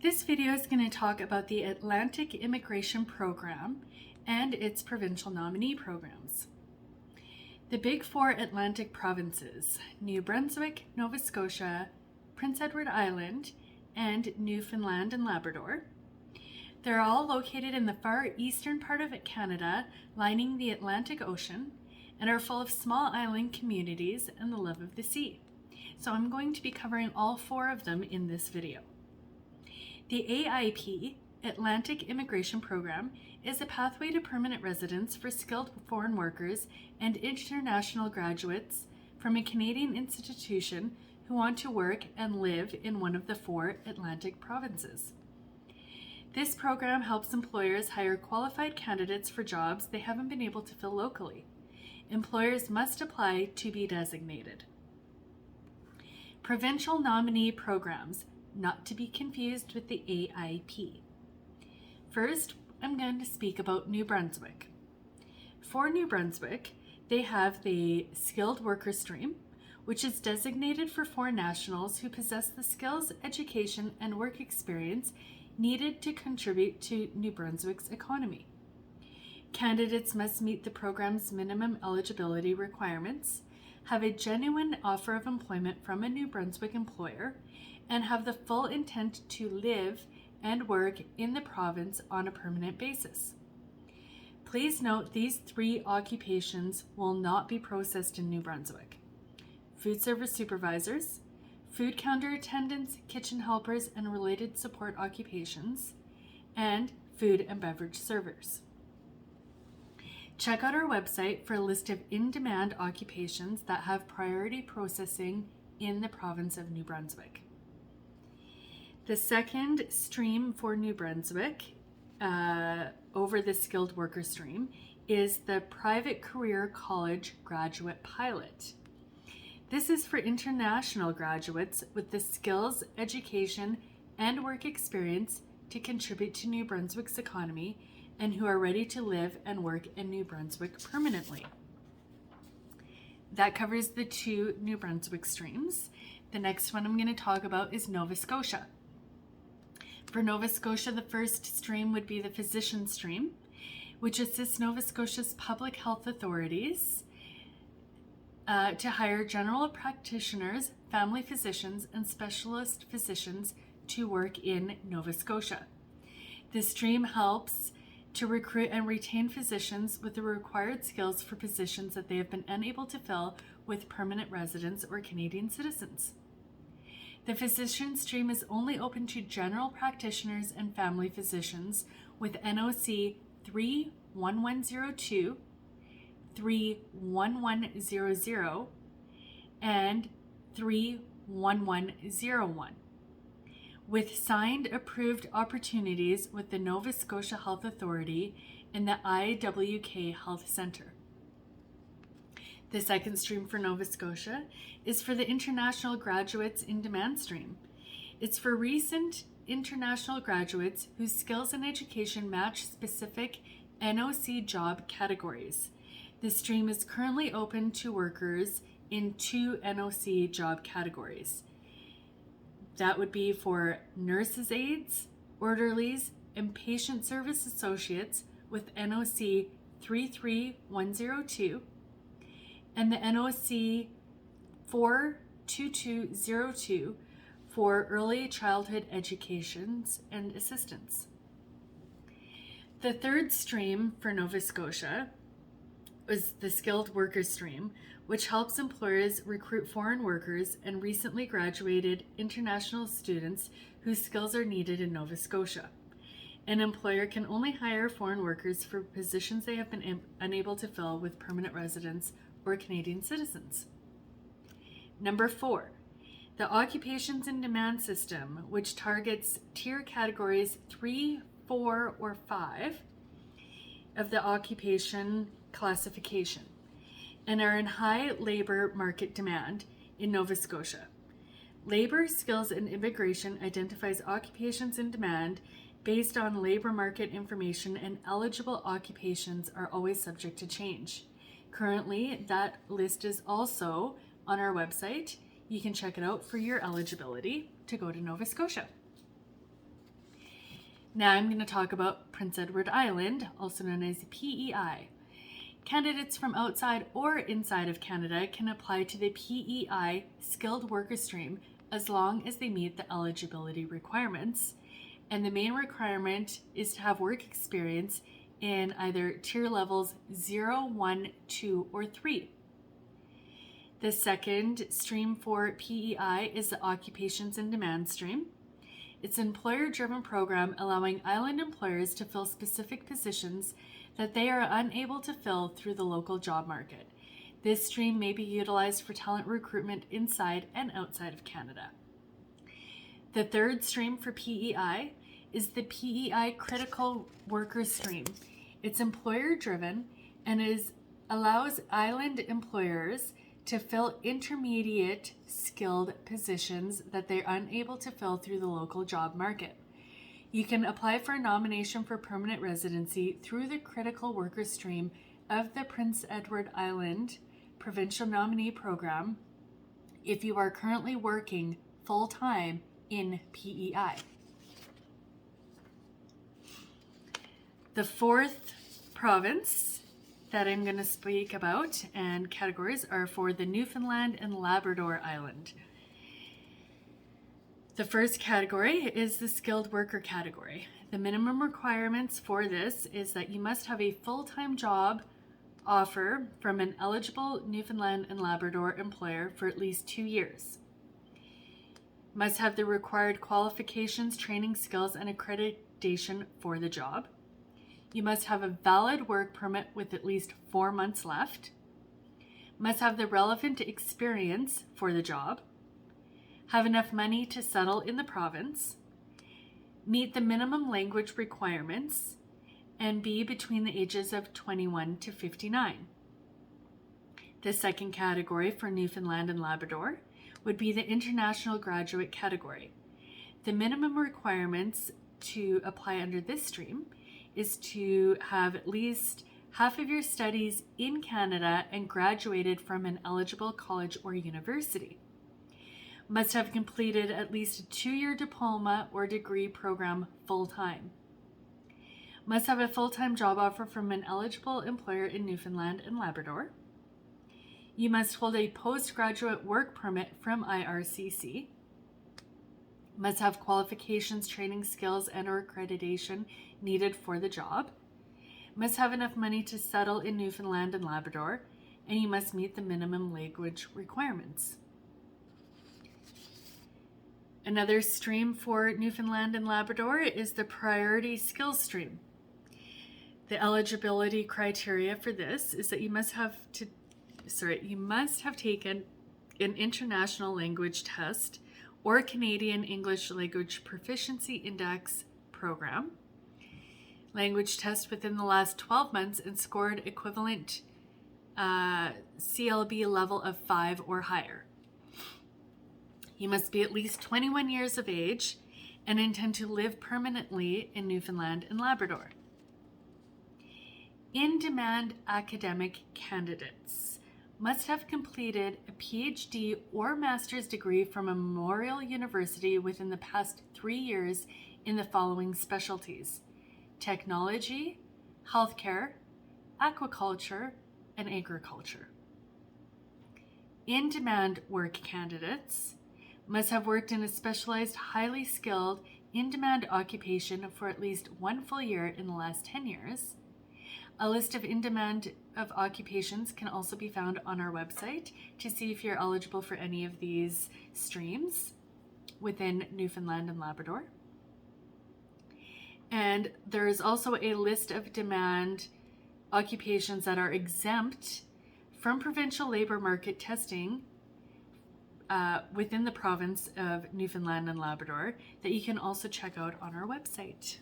This video is going to talk about the Atlantic Immigration Program and its provincial nominee programs. The Big Four Atlantic provinces, New Brunswick, Nova Scotia, Prince Edward Island, and Newfoundland and Labrador. They're all located in the far eastern part of Canada, lining the Atlantic Ocean, and are full of small island communities and the love of the sea. So I'm going to be covering all four of them in this video. The AIP, Atlantic Immigration Program, is a pathway to permanent residence for skilled foreign workers and international graduates from a Canadian institution who want to work and live in one of the four Atlantic provinces. This program helps employers hire qualified candidates for jobs they haven't been able to fill locally. Employers must apply to be designated. Provincial nominee programs, not to be confused with the AIP. First, I'm going to speak about New Brunswick. For New Brunswick, they have the skilled worker stream, which is designated for foreign nationals who possess the skills, education, and work experience needed to contribute to New Brunswick's economy. Candidates must meet the program's minimum eligibility requirements, have a genuine offer of employment from a New Brunswick employer, and have the full intent to live and work in the province on a permanent basis. Please note these three occupations will not be processed in New Brunswick: food service supervisors, food counter attendants, kitchen helpers, and related support occupations, and food and beverage servers. Check out our website for a list of in-demand occupations that have priority processing in the province of New Brunswick. The second stream for New Brunswick, over the skilled worker stream, is the Private Career College Graduate Pilot. This is for international graduates with the skills, education, and work experience to contribute to New Brunswick's economy and who are ready to live and work in New Brunswick permanently. That covers the two New Brunswick streams. The next one I'm going to talk about is Nova Scotia. For Nova Scotia, the first stream would be the physician stream, which assists Nova Scotia's public health authorities to hire general practitioners, family physicians, and specialist physicians to work in Nova Scotia. This stream helps to recruit and retain physicians with the required skills for positions that they have been unable to fill with permanent residents or Canadian citizens. The physician stream is only open to general practitioners and family physicians with NOC 31102, 31100, and 31101, with signed approved opportunities with the Nova Scotia Health Authority and the IWK Health Centre. The second stream for Nova Scotia is for the International Graduates in Demand stream. It's for recent international graduates whose skills and education match specific NOC job categories. This stream is currently open to workers in two NOC job categories. That would be for nurses' aides, orderlies, and patient service associates with NOC 33102 and the NOC 42202 for early childhood educations and assistance. The third stream for Nova Scotia is the skilled worker stream, which helps employers recruit foreign workers and recently graduated international students whose skills are needed in Nova Scotia. An employer can only hire foreign workers for positions they have been unable to fill with permanent residents or Canadian citizens. Number 4, the Occupations in Demand System, which targets tier categories 3, 4, or 5 of the occupation classification and are in high labor market demand in Nova Scotia. Labor, Skills, and Immigration identifies occupations in demand based on labor market information, and eligible occupations are always subject to change. Currently, that list is also on our website. You can check it out for your eligibility to go to Nova Scotia. Now I'm going to talk about Prince Edward Island, also known as PEI. Candidates from outside or inside of Canada can apply to the PEI skilled worker stream as long as they meet the eligibility requirements. And the main requirement is to have work experience in either tier levels 0, 1, 2, or 3. The second stream for PEI is the Occupations and Demand stream. It's an employer-driven program allowing island employers to fill specific positions that they are unable to fill through the local job market. This stream may be utilized for talent recruitment inside and outside of Canada. The third stream for PEI is the PEI Critical Worker Stream. It's employer-driven and allows island employers to fill intermediate skilled positions that they're unable to fill through the local job market. You can apply for a nomination for permanent residency through the Critical Worker Stream of the Prince Edward Island Provincial Nominee Program if you are currently working full-time in PEI. The fourth province that I'm going to speak about and categories are for the Newfoundland and Labrador Island. The first category is the skilled worker category. The minimum requirements for this is that you must have a full-time job offer from an eligible Newfoundland and Labrador employer for at least 2 years. Must have the required qualifications, training, skills, and accreditation for the job. You must have a valid work permit with at least 4 months left. Must have the relevant experience for the job. Have enough money to settle in the province. Meet the minimum language requirements. And be between the ages of 21 to 59. The second category for Newfoundland and Labrador would be the international graduate category. The minimum requirements to apply under this stream is to have at least half of your studies in Canada and graduated from an eligible college or university. Must have completed at least a 2-year diploma or degree program full-time. Must have a full-time job offer from an eligible employer in Newfoundland and Labrador. You must hold a postgraduate work permit from IRCC. Must have qualifications, training, skills, and or accreditation needed for the job. Must have enough money to settle in Newfoundland and Labrador, and you must meet the minimum language requirements. Another stream for Newfoundland and Labrador is the priority skills stream. The eligibility criteria for this is that you must have taken an international language test or Canadian English Language Proficiency Index program, language test within the last 12 months and scored equivalent CLB level of 5 or higher. You must be at least 21 years of age and intend to live permanently in Newfoundland and Labrador. In-demand academic candidates must have completed a PhD or master's degree from a Memorial University within the past 3 years in the following specialties: technology, healthcare, aquaculture, and agriculture. In-demand work candidates must have worked in a specialized, highly skilled, in-demand occupation for at least 1 full year in the last 10 years. A list of in-demand of occupations can also be found on our website to see if you're eligible for any of these streams within Newfoundland and Labrador. And there is also a list of demand occupations that are exempt from provincial labor market testing within the province of Newfoundland and Labrador that you can also check out on our website.